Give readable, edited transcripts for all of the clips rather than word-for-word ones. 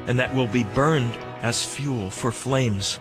and that will be burned as fuel for flames.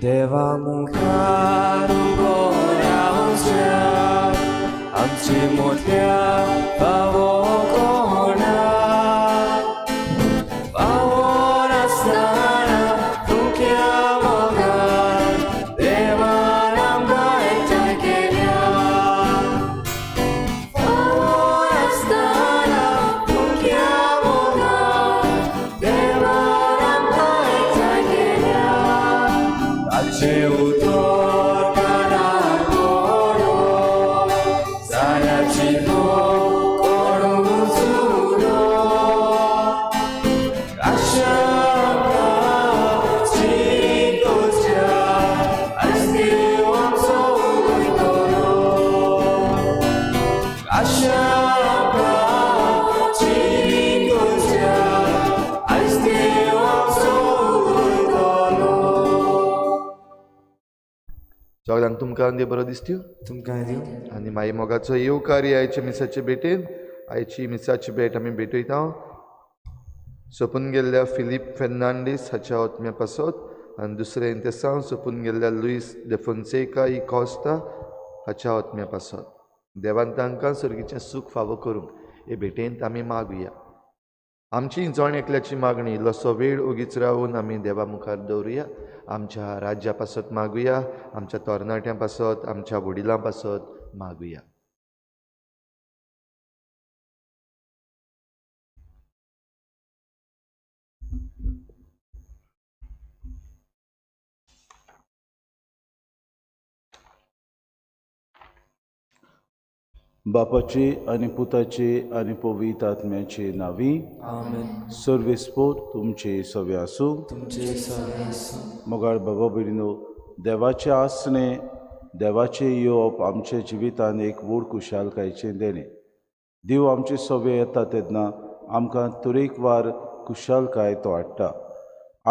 देवा मुखार उबो रावच्या आमची मोठ्या पावो कोणा पावो नासतना तुमच्या मोगार देवान आमकां एकठांय केल्या पावो नासतना तुमच्या मोगार देवान आमकां एकठांय केल्या ताचे उतर कानार पडो जाल्याची कोण उचुलो आशा चिंतोच्या आयज देव आमचो उगयतलो आशा चिंतोच्या आयज देव आमचो उगयतलो सगळ्यांक तुमकां देव बरो दिसत्यो तुमकां दिव आनी मागीर मोगाचो येवकारी आयच्या मिसाचे भेटेन आयची मिसाची भेट आमी भेटयता सोंपून गेल्ल्या फिलीप फेर्नांडीस हाच्या ओतम्या पासत आनी दुसरे इंतेसांव सोंपून गेल्ल्या Lewis de Fonseca y Costa हाच्या ओतम्या पासत देवान तांकां सर्गीचें सूख फावो करूंक हे भेटेंत आमी मागुया आमची जण एकल्याची मागणी इल्लोसो वेळ ओगीच रावून आमी देवा मुखार दवरुया आमच्या राज्या पासत मागुया आमच्या तरणाट्यां पासत आमच्या वडिलां पासत मागुया बापाची आनी पुताची आनी पवित्र आत्म्याची नावी आमेन सर्वेस्पोर तुमचे सवे आसूं तुमचे सगळे आसूं मोगाळ बाबा भयणीनो देवाचे आसणे देवाचे येवप आमच्या जिवितान एक व्हड खुशालकायेचें देणें देव आमचे सवे येता तेन्ना आमकां तरेकवार खुशालकाय तो हाडटा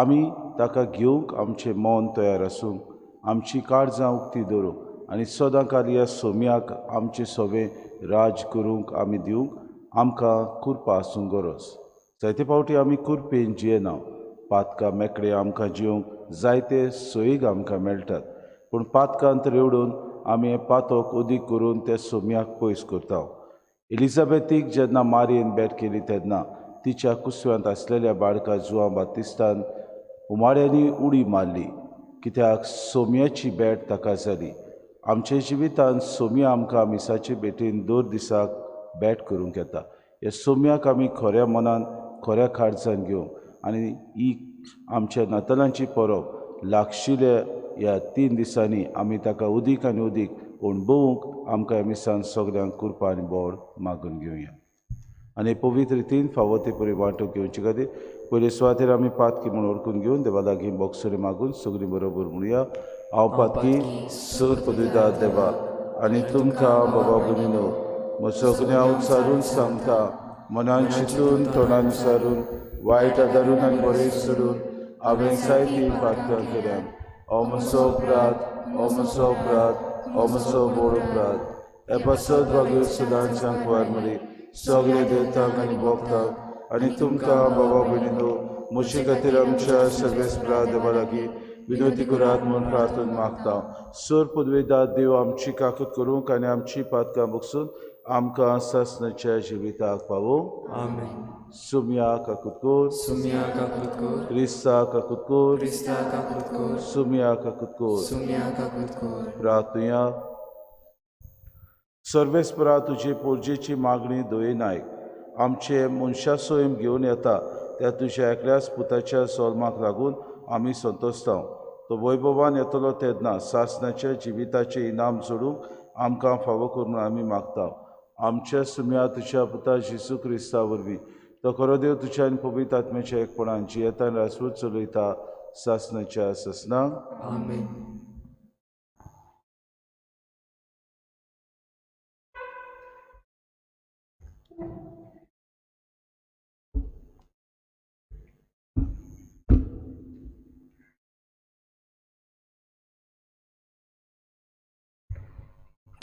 आमी ताका घेवंक आमचें मन तयार आसूंक आमची काळजां उक्ती दवरूंक आनी सदां ह्या सोम्याक आमचे सवे राज करूंक आमी दिवंक आमकां कुरपा आसूंक गरज जायते फावटी आमी कुरपेन जियेना पातकां मेकळे आमकां जिवंक जायते सोयीक आमकां मेळटात पूण पातकांत रेवडून आमी हें पातोक उदीक करून त्या सोम्याक पयस करता एलिझाबेथीक जेन्ना मारयेन भेट केली तेन्ना तिच्या कुसव्यांत आसलेल्या बाळका जुआं बातिस्तान उमाड्यांनी उडी मारली कित्याक सोम्याची भेट ताका जाली आमचे जिवितान सोम्या आमकां मिसाचे भेटेन दर दिसाक भेट करूंक येता हे सोम्याक आमी खऱ्या मनान खऱ्या काळजान घेवंक आनी ही आमच्या नातालांची परब लागशिल्ल्या ह्या 3 दिसांनी आमी ताका उदीक आनी उदीक अणभवूंक आमकां ह्या मिसान सगळ्यांक कृपा आनी बोड मागून घेवया आनी पवित्र रितीन फावो ते परी वांटूक घेवचे खातीर पयले सुवातेर आमी पातकी म्हूण ओळखून घेवन देवा लागीं बोगसोरी मागून सगळीं बरोबर म्हणुया हांव पातकी सर पदविता देवा आनी तुमकां बाबा भयणीनो म्हजो गुन्यांव विचारून सांगता मनान चिंतून तोंडान विचारून वायट आदारून आनी बरें सोडून हांवें जायतीं पातकां केल्यात हो म्हजो बोड अपराध हे पासत वागूर सदांचांक वार मरी सगळे देवतांक आनी भोगतांक आनी तुमकां बाबा भयणीनो म्हजे खातीर आमच्या सर्वेस्परा देवा लागीं विनोती करात म्हूण प्रार्थना मागता सर पदवेदार देव आमची काकूत करूंक आनी आमची पातकां बगसून आमकां सासणाच्या जिविताक पावो आमेन सुम्या काकूत कोर सुम्या काकूत कोर क्रिस्ता काकूत कोर क्रिस्ता काकूत कोर सुम्या काकूत कोर सुम्या काकूत कोर प्रार्थुया सर्वेस्परा तुजे पोरजेची मागणी दोये नायक आमचे मनशा सोयम घेवन येता त्या तुज्या एकल्याच पुताच्या सोलमाक लागून आमी संतोसता तो वैभवान येतलो तेन्ना सासणाच्या जिविताचें इनाम जोडूंक आमकां फावो करून आमी मागता आमच्या सुम्या तुज्या पुता जेजू क्रिस्ता वरवीं तो खरो देव तुज्या आनी पवित्र आत्म्याच्या एकपणान जियेता आनी रासपूत चलयता सासणाच्या ससनाक आमेन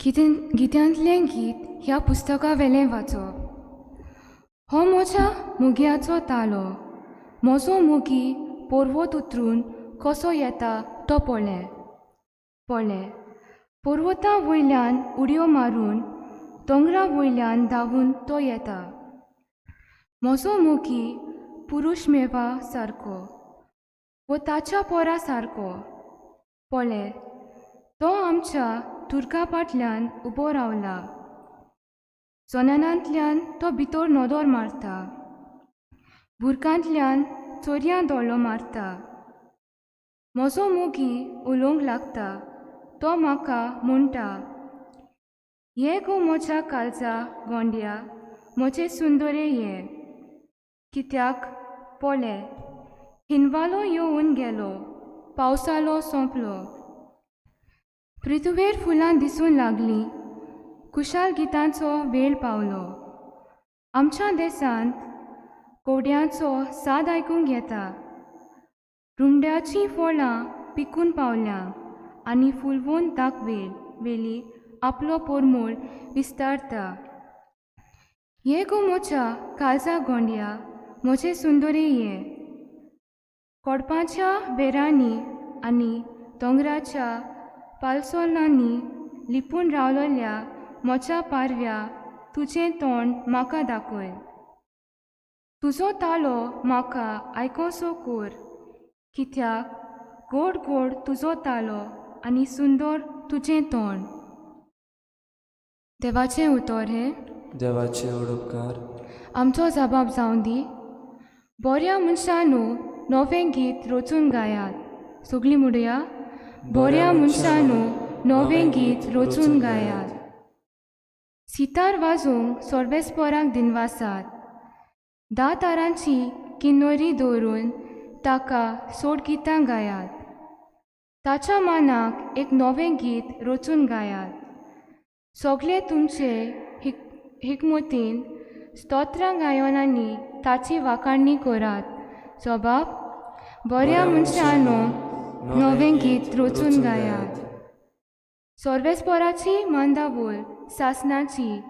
गित्यांतलें गीत ह्या पुस्तका वेलें वाचप हो म्हज्या मुगयाचो तालो म्हजो मुगी पोरवोत उतरून कसो येता तो पळय पर्वता वयल्यान उडयो मारून दोंगरा वयल्यान धांवून तो येता. म्हजो मोगी पुरुश मेवा सारको वो ताच्या पोरा सारको. पळय तो आमच्या दुर्गा फाटल्यान उबो रावला. जनानांतल्यान तो भितर नदर मारता. बुरकांतल्यान चोरयां दोळो मारता. म्हजो मोगी उलोवंक लागता. तो म्हाका म्हणटा, ये गो म्हज्या काळजा गोंड्या, म्हजे सुंदरे ये. कित्याक पळय हिनवालो येवन गेलो, पावसालो सोंपलो. पृथ्वीर फुलां दिसून लागलीं. कुशाल गितांचो वेळ पावलो. आमच्या देशांत कोड्यांचो साद आयकूंक येता. रुमड्याचीं फळां पिकून पावल्या आनी फुलवून वेली आपलो पोरमोळ विस्तारता. ये गो म्हज्या काळजा गोंड्या, म्हजे सुंदरे ये. कोडपाच्या बेरांनी आनी दोंगराच्या पालसोलांनी लिपून रावलेल्या म्हज्या पारव्या तुजें तोंड म्हाका दाखय. तुजो ताळो म्हाका आयकोसो कोर. कित्याक गोड गोड तुजो ताळो आनी सुंदर तुजें तोंड. देवाचें उतर हे. देवाचे उडोपकार. आमचो जबाब जावं दी. बऱ्या मनशांनो नवें गीत रचून गायात. सगळीं म्हणुया, बऱ्या मनशांनो नवें गीत रचून गायात. सितार वाजोवंक सर्वेस्पराक दिनवासात. 10 तारांची किन्नरी दवरून ताका सोड गितां गायात. ताच्या मानाक एक नवें गीत रचून गायात. सगळे तुमचे हिकमतीन स्तोत्रां गायनांनी ताची वाखाणणी करात. जबाब, बऱ्या मनशांनो नवें गीत रचून गायात. सर्वेस्पराची मांदावळ सासणाची.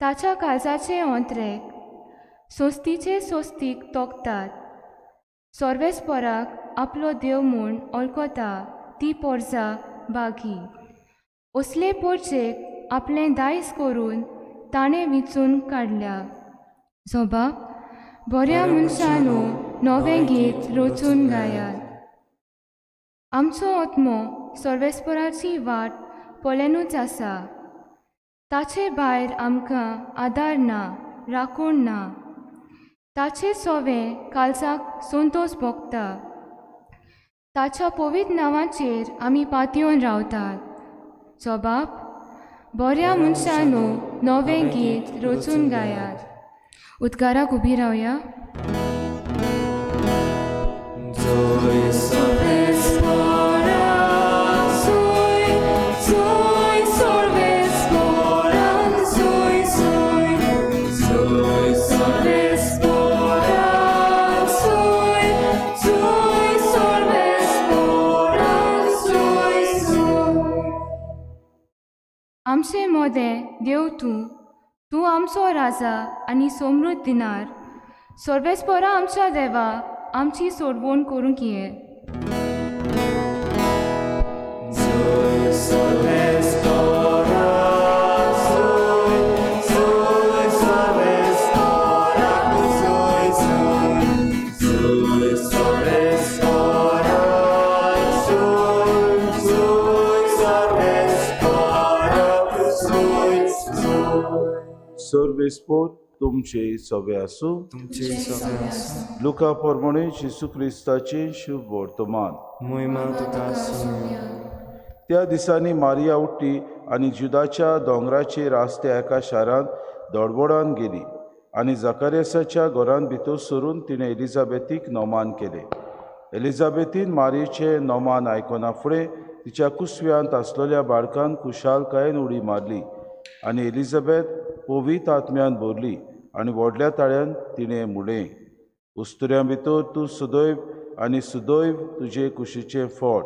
ताच्या काळजाचे अंतरेक सोस्तीचे सोस्तीक तोखतात. सर्वेस्पराक आपलो देव म्हूण वळखता ती पोरजा बागी. असले पोरचेक आपलें दायज करून ताणें विचून काडल्या. जबाब, बऱ्या मनशांनो नवें गीत रचून गायात. आमचो आत्मो सर्वेस्पराची वाट पळेनूच आसा. ताचे भायर आमकां आदार ना, राखण ना. ताचे सोवें काळजाक संतोश भोगता. ताच्या पवित्र नांवाचेर आमी पातयेवन रावतात. जबाब, बऱ्या मनशांनो नवें गीत रचून गायात. उद्गाराक उबी रावया. आमचे मोदे देव तूं आमचो राजा आनी समृद्ध दिनार. सर्वेस्परा आमच्या देवा आमची सोडवण करूंक ये. सर्वेस्पोर तुमचे सवे आसूं. तुमचे सगळे आसूं. लुका प्रमाणे जेसू क्रिस्ताचे शुभ वर्तमान. महिमा तुका सोंवया. त्या दिसांनी मारिया उठ्ठी आनी जुदाच्या दोंगराचेर आसत्या एका शारांत दडबडान गेली आनी जकार्यासाच्या घरांत भितर सरून तिणें एलिझाबेथीक नोमान केलें. एलिझाबेथीन मारयेचें नोमान आयकना फुडें तिच्या कुसव्यांत आसलेल्या बाळकान कुशालकायेन उडी मारली आनी एलिझाबेथ पवित्र आत्म्यान भरली आनी व्हडल्या ताळ्यान तिणें म्हणलें, उस्तुऱ्यां भितर तूं सदैव आनी सदैव तुजे कुशीचें फळ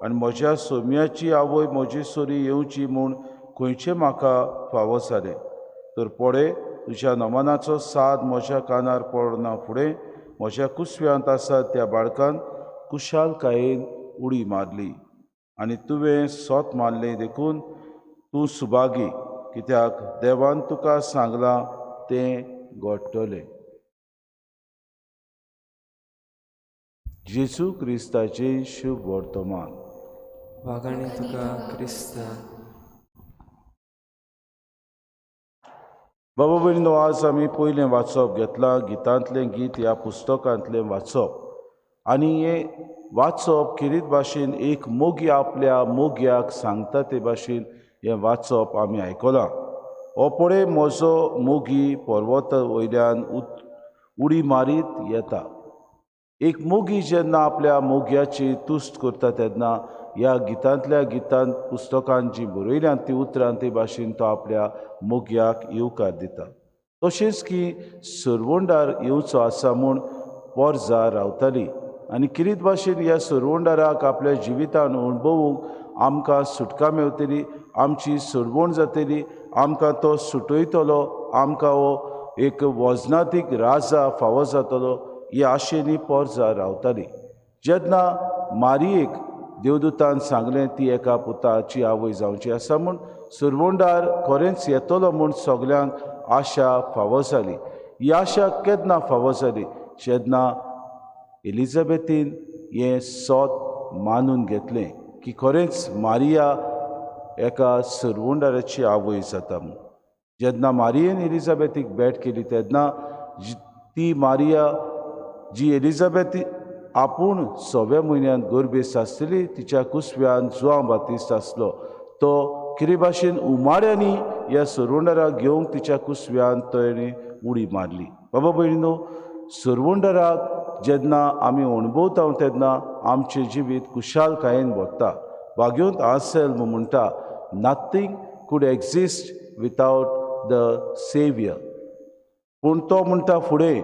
आनी म्हज्या सोम्याची आवय म्हजी सोरी येवची म्हूण खंयचें म्हाका फावो जालें. तर पळय, तुज्या नोमानाचो साद म्हज्या कानार पडना फुडें म्हज्या कुसव्यांत आसा त्या बाळकान कुशालकायेन उडी मारली आनी तुवें सोत मारलें देखून तूं सुभागी, कित्याक देवान तुका सांगलां तें घडटलें. जेजू क्रिस्ताचें शुभ वर्तमान. वागणे तुका क्रिस्ता. बाबा भयणीनो, आज आमी पयलें वाचप घेतलां गितांतलें गीत ह्या पुस्तकांतलें वाचप. आनी हें वाचप किरीत भाशेन एक मोगी आपल्या मोग्याक सांगता ते भाशेन हें वाचप आमी आयकलां. हो पळय म्हजो मोगी पर्वत वयल्यान उडी मारीत येता. एक मोगी जेन्ना आपल्या मोग्याची तुस्त करता तेन्ना ह्या गितांत पुस्तकांत जी बरयल्यात ती उतरां ते भाशेन तो आपल्या मोग्याक येवकार दिता. तशेंच की सरवंडार येवचो आसा म्हूण पोरजा रावताली आनी किरीत भाशेन ह्या सरवंडाराक आपल्या जिवितान अणभवूंक आमकां सुटका मेवतली, आमची सरवण जातली, आमकां तो सुटयतलो, आमकां हो एक वजनातीक राजा फावो जातलो ह्या आशेनी पोरजा रावताली. जेन्ना मारयेक देवदूतान सांगलें ती एका पुताची आवय जावची आसा म्हूण सरवंडार खरेंच येतलो म्हूण सगल्यांक आशा फावो जाली. ही आशा केन्ना फावो जाली? जेन्ना एलिझाबेथीन हें सोत मानून घेतलें की खरेंच मारिया एका सरवंडाराची आवय जाता म्हूण. जेन्ना मारियेन एलिझाबेथीक भेट केली तेन्ना ती मारिया जी एलिझाबेथ आपूण 6व्या म्हयन्यान गर्भेस्त आसतली, तिच्या कुसव्यान जुआंव बातिस्त आसलो, तो कितें भाशेन उमाड्यांनी ह्या सरवंडाराक घेवंक तिच्या कुसव्यान ताणें उडी मारली. बाबा भयणीनो, सरवंडाराक जेन्ना आमी अणभवता तेन्ना आमचें जिवीत कुशालकायेन भोगता. वाग्योंत आंसेल्म म्हणटा, nothing could exist without the saviour. पूण तो म्हणटा फुडें,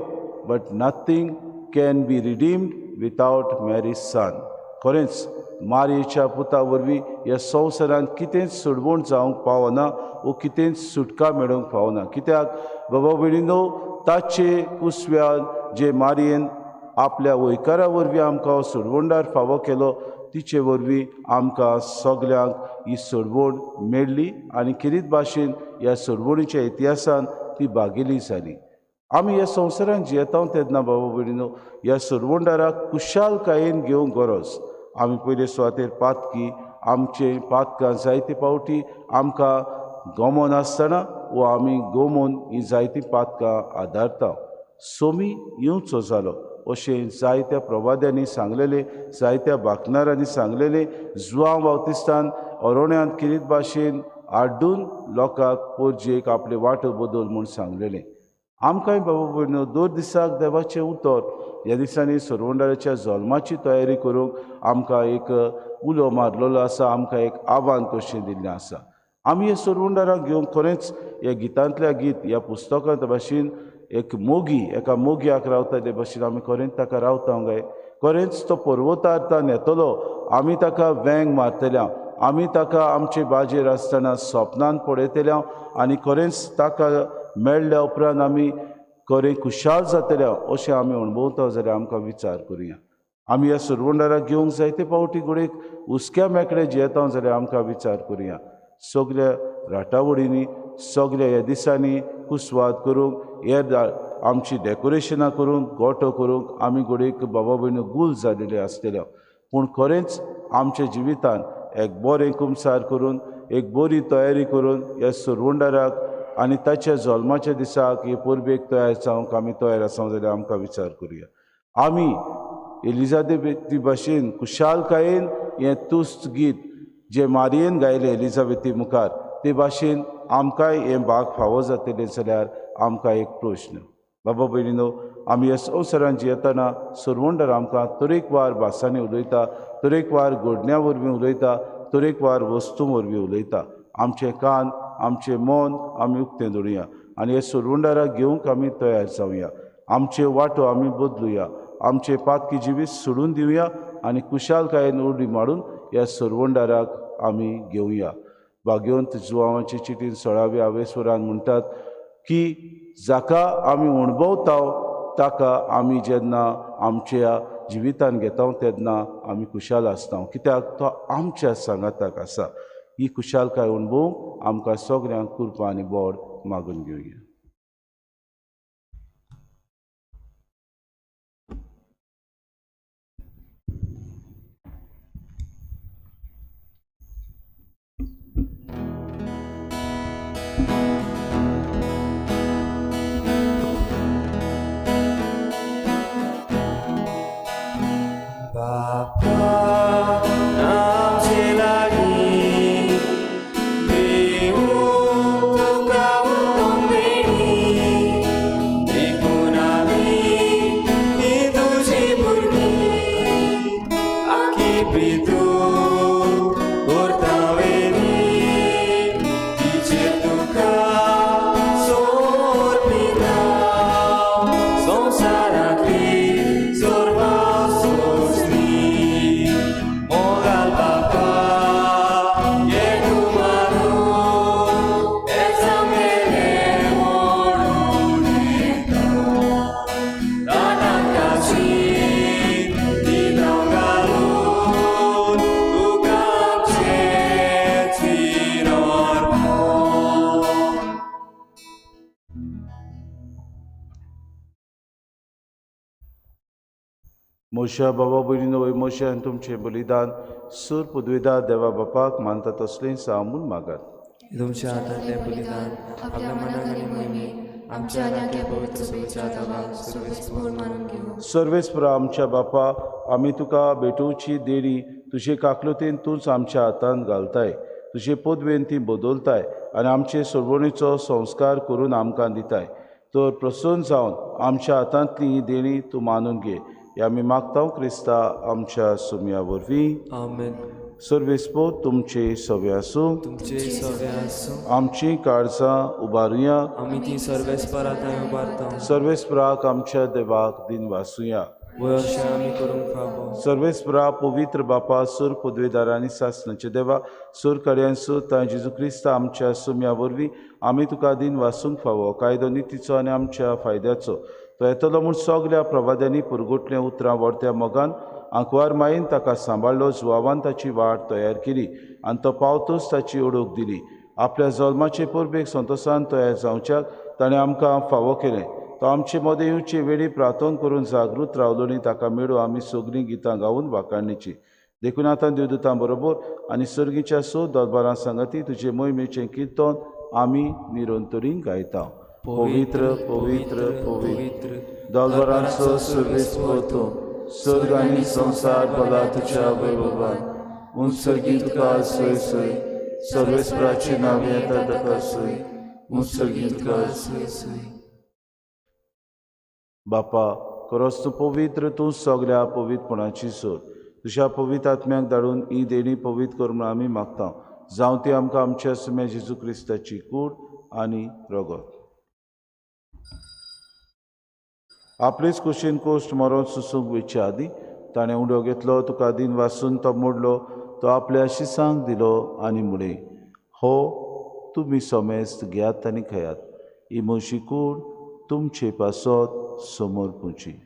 but nothing can be redeemed without Mary's son. खरेंच मारयेच्या पुता वरवीं ह्या संवसारांत कितेंच सोडवण जावंक पावना वो कितेंच सुटका मेळोवंक पावना. कित्याक बाबा भयणीनो, ताचे कुसव्यान जे मारयेन आपल्या वैकारा वरवीं आमकां सोडवणदार फावो केलो, तिचे वरवीं आमकां सगल्यांक ही सोडवण मेळ्ळी आनी किरीत भाशेन ह्या सोडवणीच्या इतिहासान ती भागिली जाली. आमी ह्या संवसारांत जियेता तेन्ना बाबा भयणीनो, ह्या सोडवणदाराक कुशालकायेन घेवंक गरज. आमी पयले सुवातेर पात की आमचे पातकां जायते पावटी आमकां गमो नासतना वो आमी गमोवन ही जायतीं पातकां आदारता. सोमी येवचो जालो अशें जायत्या प्रवाद्यांनी सांगलेलें, जायत्या बाकनारांनी सांगलेलें. जुआंव बावतिस्तान अरोण्यांत किरीत भाशेन आड्डून लोकांक पोरजेक आपले वाटो बदल म्हूण सांगलेलें. आमकांय बाबा भयणीनो, दर दिसाक देवाचें उतर ह्या दिसांनी सरवंडाराच्या जल्माची तयारी करूंक आमकां एक उलो मारलेलो आसा, आमकां एक आव्हान कशें दिल्लें आसा. आमी ह्या सरवंडाराक घेवंक खरेंच ह्या गितांतल्या गीत ह्या पुस्तकांत भाशेन एक मोगी एका मोग्याक रावता ते भाशेन आमी खरेंच ताका रावता काय? खरेंच तो पर्वतांतान येतलो, आमी ताका वेंग मारतल्या, आमी ताका आमचे बाजेर आसतना सपनान पळयतल्या आनी खरेंच ताका मेळ्ळ्या उपरांत आमी खरें खुशाल जातल्या अशें आमी अणभवता जाल्यार आमकां विचार करुया. आमी ह्या सरवंडाराक घेवंक जायते पावटी घडयेक हुस्क्या मेकळे जियेता जाल्यार आमकां विचार करुया. सगळ्या राटावडींनी सगळ्या ह्या दिसांनी कुसवाद करूंक, हेर आमची डेकोरेशनां करूंक, गोठो करूंक आमी घडयेक बाबा भयण्यो गूल जालेले आसतल्या. पूण खरेंच आमच्या जिवितान एक बरें कुमसार करून, एक बरी तयारी करून ह्या सरवंडाराक आनी ताच्या जल्माच्या दिसाक हे परबेक तयार जावंक आमी तयार आसा जाल्यार आमकां विचार करुया. आमी एलिझाबेथी भाशेन कुशालकायेन हें तुस्त गीत जे मारयेन गायलें एलिझाबेथी मुखार ते भाशेन आमकांय हें भाग फावो जातलें जाल्यार आमकां एक प्रश्न. बाबा भयणीनो, आमी ह्या संवसारांत जियेतना सरवंडार आमकां तरेकवार भासांनी उलयता, तरेकवार घडण्यां वरवीं उलयता, तरेकवार वस्तूं वरवीं उलयता. आमचें कान, आमचें मन आमी उक्तें दवरुया आनी हे सरवंडाराक घेवंक आमी तयार जावया. आमचे वाटो आमी बदलुया, आमचें पातकी जिवीत सोडून दिवया आनी कुशालकायेन उडी मारून ह्या सरवंडाराक आमी घेवया. भाग्यवंत जुआंवाचे चिटीन 16व्या आवेस्वरान म्हणटात की जाका आमी अणभवता ताका आमी जेन्ना आमच्या जिवितान घेता तेन्ना आमी खुशाल आसता कित्याक तो आमच्या सांगाताक आसा. ही खुशालकाय अणभवूंक आमकां सगळ्यांक कृपा आनी बोड मागून घेवया. मोशा बाबा भयणीनो मोशा आनी तुमचें बलिदान सूर पदवेदार देवा बापाक मानता तसलें सामून मागात. तुमच्या हातांतलें बलिदान आपल्या मनाक आनी मोहिमेक आमच्या आनी पवित्र सभेच्या हाताक सर्वेस्पर मानून घेवं. सर्वेस्पर आमच्या बापा, आमी तुका भेटोवची देणी तुजे काकलुतेन तूंच आमच्या हातांत घालताय. तुजे पदवेन ती बदलताय आनी आमचे सोडवणीचो संस्कार करून आमकां दिताय. तर प्रसन्न जावन आमच्या हातांतली ही देणी तूं मानून घे. आमी मागता क्रिस्ता आमच्या सुमया वरवीं. आमेन. सर्वेस्पो तुमचे सवे आसूं. तुमचे सवे आसूं. आमची काळजां उबारुया. आमी ती सर्वेस्परांत उबारता. सर्वेस्पराक आमच्या देवाक दिन वासुया. वय अशें आमी करूंक फावो. सर्वेस्परा पवित्र बापा सूर पदवेदार आनी सासणाचे देवा सूर कड्यांसो तां जेजू क्रिस्ता आमच्या सुमया वरवीं आमी तुका दिन वासूंक फावो. कायदो नितीचो आनी आमच्या फायद्याचो तो येतलो म्हूण सगल्या प्रभाद्यांनी पुरगुटलें उतरां व्हरत्या मोगान आंकवार मायेन ताका सांबाळलो. जुवावान ताची वाट तयार केली आनी तो पावतूच ताची ओळख दिली. आपल्या जल्माचे परबेक संतोशान तयार जावच्याक ताणें आमकां फावो केलें. तो आमचे मदें येवचे वेळी प्रार्थना करून जागृत रावलो आनी ताका मेळून आमी सगळीं गितां गावून वाखाणणीची. देखून आतां देवदूतां बरोबर आनी सर्गीच्या सो दरबारां सांगाती तुजे मोहिमेचें किर्तन आमी निरंतरीन गायता. पवित्र पवित्र पवित्र दरबारांचो सर्वेस्पर तूं. सर्ग आनी संसार भला तुज्या वैभवान उत्सर्गी तुका सय सय. सर्वेस्पराचें नांव येता ताका सय. उत्सर्गी तुका सय सय. बापा खरोच तूं पवित्र. तूं सगळ्या पवित्रपणाची सोद. तुज्या पवित्र आत्म्याक धाडून ही देणी पवित्र कर म्हूण आमी मागता. जावं ती आमकां आमच्या सुम्या जेजू क्रिस्ताची कूड आनी रगत. आपलेच कुशीन कोश्ट मरोन सुसूंक वयचे आदी ताणें उडो घेतलो. तुका दिन वासून तो मोडलो. तो आपल्या शिसांक दिलो आनी मुळे हो तुमी सोमेस्त घेयात आनी खयात. ही म्हजी कूड तुमचे पासत समोर पुंची.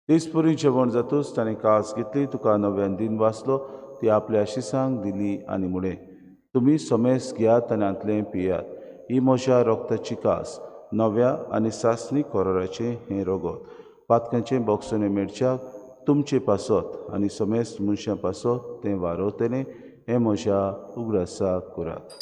दिसपुरी जेवण जातूच ताणें कास घेतली. तुका नव्यान दिन वाचलो. ती आपल्या शिसांक दिली आनी मुळे तुमी सोमेस्त घेयात आनी हातलें पियात. ही म्हज्या रोगताची कास नव्या आनी सासणी कोराराचें हें रगत. पातकांचें बोगसोने मेडच्याक तुमचे पासत आनी सोमेस्त मनशां पासत तें वारवतलें. हें म्हज्या उगडासाक करात.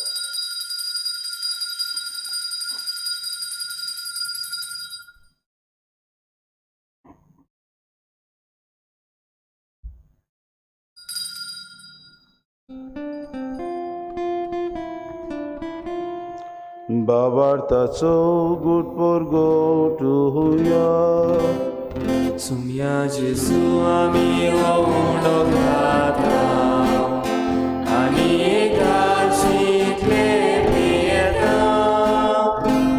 बाबार्थाचो गुटपोर गोटुया. सुमया जेजू आमी हो उडो खाता आनी एकाशीतले पियेता.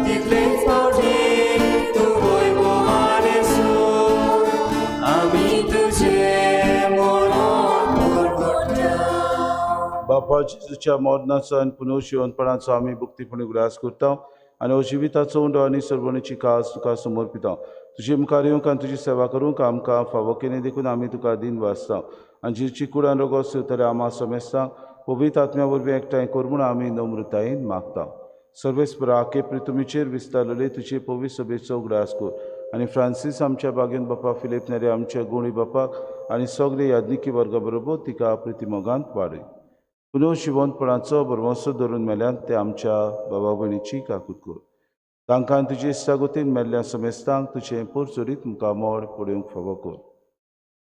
तितलेच फावटी तूं वैभवान येसू आमी तुजे जेजूच्या मरणाचो आनी पुनर्जीवनपणाचो आमी भुक्तीपणी उगडास करता आनी हो जिविताचो उंडो आनी सरवणीची कास तुका समर्पिता. तुजे मुखार येवंक आनी तुजी सेवा करूंक आमकां फावो केलें देखून आमी तुका दिन वाचता आनी जीची कुडान रोगो सुतले आमा समेस्तांक पवित्र आत्म्या वरवीं एकठांय कर म्हूण आमी नम्रतायेन मागता. सर्वेस्परा आखे पृथ्वीचेर विस्तारलेले तुजे पवित्र सभेचो उगडास कर आनी फ्रांसीस आमच्या बागेन बापा फिलिप नेरे आमच्या गुणी बापाक आनी सगळे याज्ञिकी वर्गा बरोबर तिका प्रितीमोगांत वाडय. पुनर्जीवनपणाचो भरवंसो धरून मेल्यान ते आमच्या बाबा भयणीची काकूट कर. तांकां तुजे इश्टागतीन मेल्ल्या समेस्तांक तुजें पोरचोरीत मुखार मोड पडोवंक फावो कर.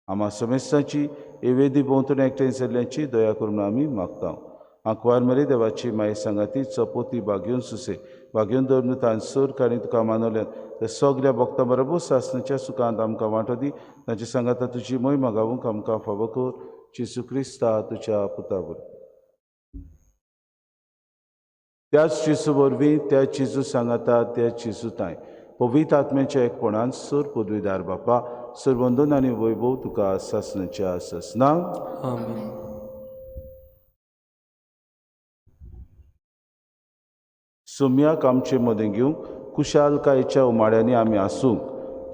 आमा समेस्तांची एवेदी भोंवतणी एकठांय जाल्ल्याची दया करून आमी मागता. आंकवार मेरे देवाची माये सांगाती चपोती बागेवन सुसे बागेवन दवरून तांसोर काणी तुका मानवल्यात त्या सगळ्या भक्तां बरोबर सासणाच्या सुखांत आमकां वांटो दी. तांचे सांगाता तुजी मोहीम गावूंक आमकां फावो कर. जेजू क्रिस्ता तुज्या पुता वर त्याच जेजू वरवीं त्या जेजू सांगाता त्या जेजू ताय पवित्र आत्म्याच्या एकपणान सर पदवीदार बापा सर्वंदन आनी वैभव तुका सासणाच्या सासनांक आमेन. सोम्याक आमचे मदें घेवंक कुशालकायेच्या उमाड्यांनी आमी आसूंक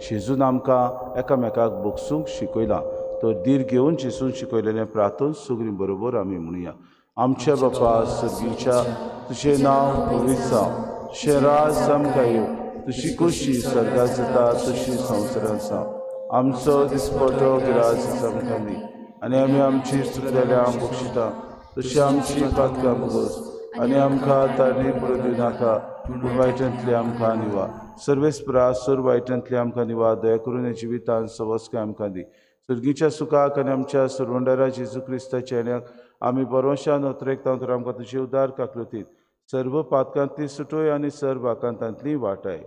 जेजून आमकां एकामेकाक बोगसूंक शिकयलां. तो धीर घेवन जेजून शिकयलेलें प्रार्थन सगळीं बरोबर आमी म्हणुया. आमच्या बापा सर्गीच्या तुजें नांव पवित्र जावं. तुजें राज आमकां येवं. तुजी खुशी स्वर्गांत जाता तशी संवसारांत जावं. आमचो दिसपटो गिरास आमकां दी आनी आमी आमची चुकलेल्यांक बक्षिता तशी आमची पातकां बगोस आनी आमकां तारणेर पडूं दिवं नाका पूण वायटांतली आमकां निवा. सर्वेस्परा सर वायटांतली आमकां निवा. दया करून हे जिवितांत सवस्काय आमकां दी. सर्गीच्या सुखाक आनी आमच्या सर्वंडारा जेजू क्रिस्ताच्या येण्याक आमी परमेशान नोतरेकता तर आमकां तुजे उदार काकलुतीत सर्व पातकांतली सुटोय आनी सर्व आकांतांतली वाटाय.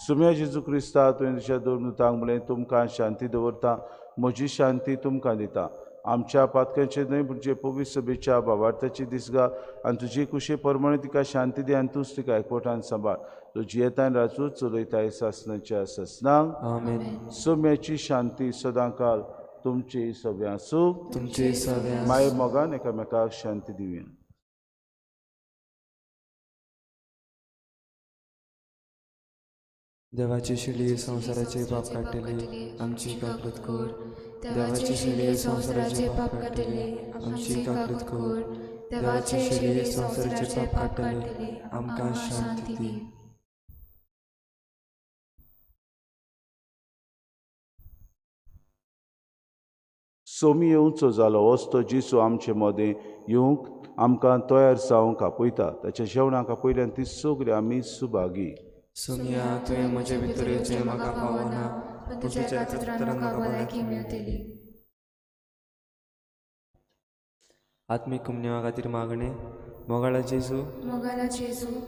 सुम्या जेजू क्रिस्ता तुवें तुज्या दोनूतांक म्हळें तुमकां शांती दवरता म्हजी शांती तुमकां दिता. आमच्या पातकांचे न्हय म्हणजे पवित्र सभेच्या भावार्थाची दिसगा आनी तुजी कुशी परमणे तिका शांती दी आनी तूंच तिका एकवटान सांबाळ. तुजी येताय राजू चलयताय सासणाच्या सासनांक आमेन. सोम्याची शांती सदांकाल तुमची सगळ्यां सुख तुमचे सगळ्या माये मोगान एकामेकाक शांती दिवया. देवाची शिडी संसाराचे पाप काडटले आमची काकूट कर. देवाची शिडी संसाराचे पाप काडटले आमची काकूट कर. देवाची शिडी संसाराचे पाप काडटले आमकां शांती दी. सोमी येवचो जालो वस्तो जिसू आमचे मदें येवंक आमकां तयार जावंक आपयता. ताच्या जेवणाक आपयल्यान ती सगळीं आमी सुभागी. सोम्या तुवें म्हजे भितर येवचें म्हाका फावना पूण तुज्या चित्रान म्हाका भलायकी मेळटली. आत्मीक कुमन्या खातीर मागणें. मोगाळा जेजू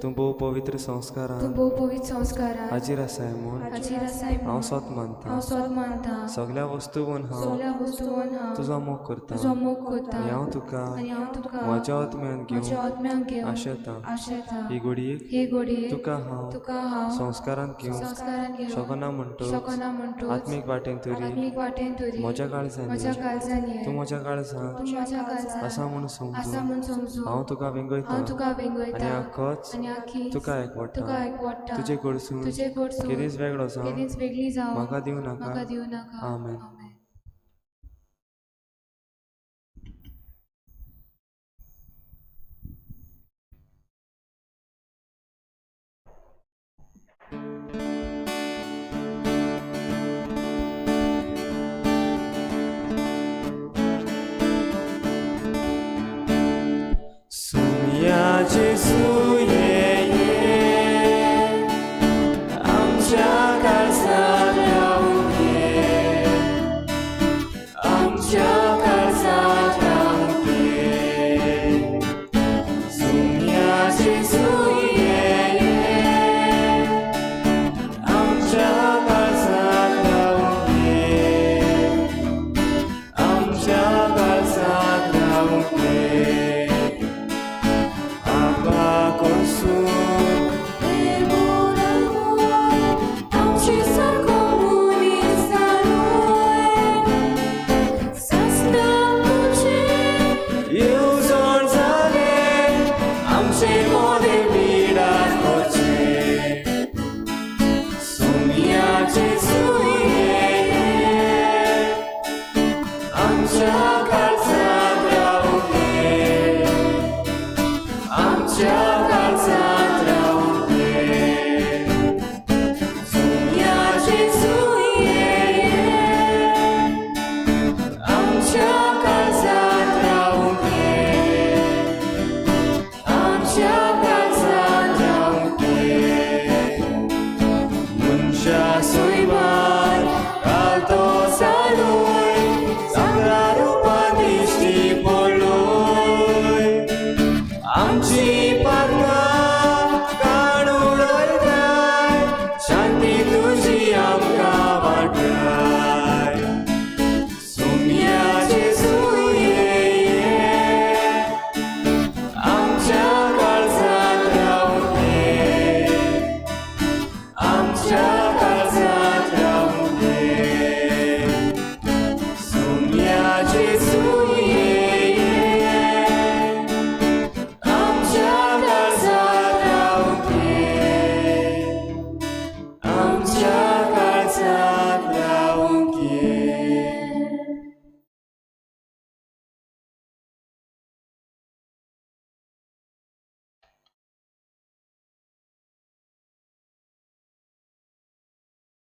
तूं भोव पवित्र संस्कारान हाजीर आसाय म्हूण हांव सोत मानता. सगळ्या वस्तूवन हांव तुजो मोग करता आनी हांव तुका म्हज्या आत्म्यान घेवन आशेता. ही घडये तुका हांव संस्कारान घेवन शोकना म्हणटो आत्मीक वाटेन तरी म्हज्या काळजांनी तूं म्हज्या काळजांत आसा म्हूण समजून हांव तुका आनी आखोच तुका एकवटा. तुजे कडसून केदीच वेगळो जावं म्हाका दिवं नाका. आमेन. जेजू ये आमच्या काळजांत रावून घे. आमच्या काळजांत रावून घे. सोम्या जेजू ये आमच्या काळजांत रावून घे. आमच्या काळजांत रावून घे. Amor, amor, amor,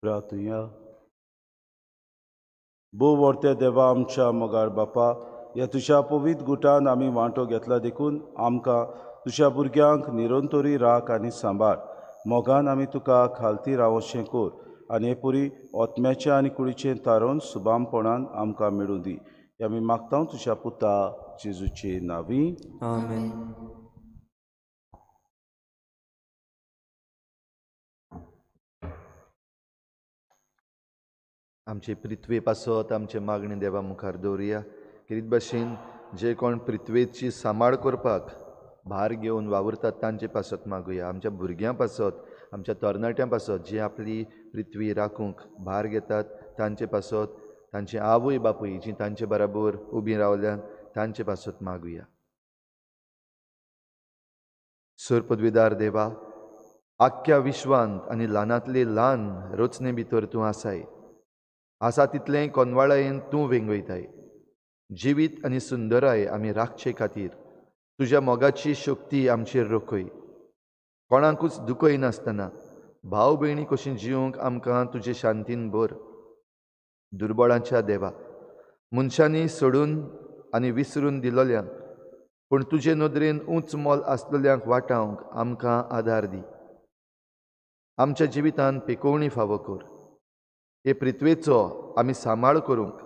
प्रार्थुया. वर्ते देवा आमच्या मोगाळ बापा, ह्या तुज्या पवित्र गुटान आमी वांटो घेतला देखून आमकां तुज्या भुरग्यांक निरंतरी राख आनी सांबाळ. मोगान आमी तुका खालती रावचें कोर आनी हे पुरी ओतम्याचें आनी कुडीचें तारण सुबामपणान आमकां मेळूं दी. हे आमी मागता तुज्या पुता जेजूचे नांवी. आमेन. आमचे पृथ्वी पासत आमचे मागणी देवा मुखार दवरुया. कितें भाशेन जे कोण पृथ्वेची सांबाळ करपाक भार घेवन वावुरतात तांचे पासत मागुया. आमच्या भुरग्यां पासत, आमच्या तरणाट्यां पासत जी आपली पृथ्वी राखूंक भार घेतात तांचे पासत, तांचे आवय बापूय जी तांचे बराबर उबीं रावल्यात तांचे पासत मागुया. सर पदवीदार देवा, आख्ख्या विश्वांत आनी ल्हानांतले ल्हान रचने भितर तूं आसाय. आसा तितलें कोनवाळायेन तूं वेंगयताय. जिवीत आनी सुंदराय आमी राखचे खातीर तुज्या मोगाची शक्ती आमचेर रोखय. कोणाकूच दुखय नासतना भाव भयणी कशीं जिवंक आमकां तुजे शांतीन भर. दुर्बळांच्या देवा, मनशांनी सोडून आनी विसरून दिलोल्यांक पूण तुजे नदरेन उंच मोल आसलेल्यांक वाटावंक आमकां आदार दी. आमच्या जिवितांत पिकोवणी फावो कर. हे पृथ्वेचो आमी सांबाळ करूंक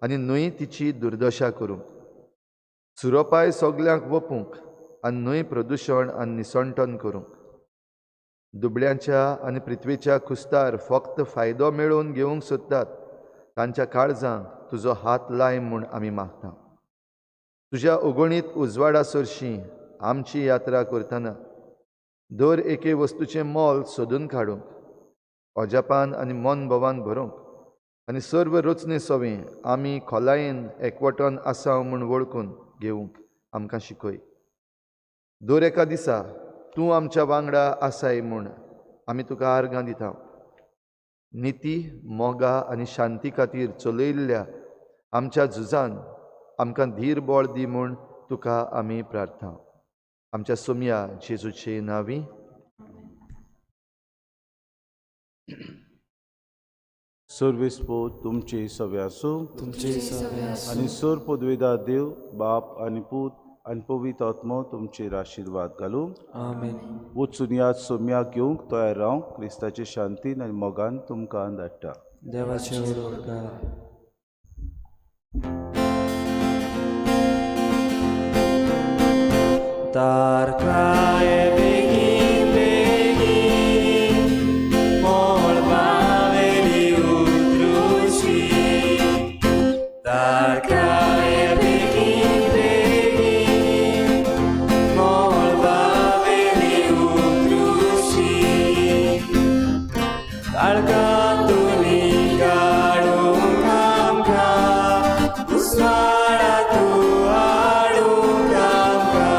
आनी न्हय तिची दुर्दशा करूंक. सुरोपाय सगल्यांक वपूंक आनी न्हय प्रदुशण आनी निसणटण करूंक. दुबळ्यांच्या आनी पृथ्वेच्या कुस्तार फक्त फायदो मेळोवन घेवंक सोदतात तांच्या काळजांक तुजो हात लाय म्हूण आमी मागता. तुज्या उगोणीत उजवाडा सरशीं आमची यात्रा करतना दर एके वस्तूचें मोल सोदून काडूंक, अजापान आनी मन भोवान भरूंक आनी सर्व रचने सवें आमी खोलायेन एकवटन आसाव म्हूण वळखून घेवंक आमकां शिकय. दर एका दिसा तूं आमच्या वांगडा आसाय म्हूण आमी तुका आर्गां दिता. निती, मोगा आनी शांती खातीर चलयल्ल्या आमच्या झुजान आमकां धीर बळ दी म्हूण तुका आमी प्रार्थना. आमच्या सोम्या जेजूचे नांवी. सर्वेस्पो तुमचे सवे आसूं. तुमचे सवे आसूं. आनी सर पदवीदार देव बाप आनी पूत आनी पवित्र आत्मो तुमचेर आशिर्वाद घालूं. आमेन. वचून ह्या सोम्याक घेवंक तयार राव. क्रिस्ताचे शांतीन आनी मोगान तुमकां धाडटा. देवाचे उडोवकार. तारकाय बेगीन बेगीन मोळ बावेली उतरुशी. तारकाय बेगीन बेगीन मोळ बावेली उतरुशी. काळखांतुनी काडूंक आमकां उसवाडा तूं हाडूंक आमकां.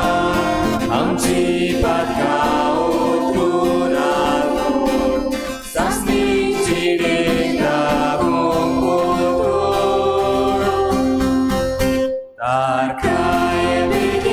आमची पातकां उतरून हाडून सासणीची देख दाबूंक पोतोर. तारकाय बेगीन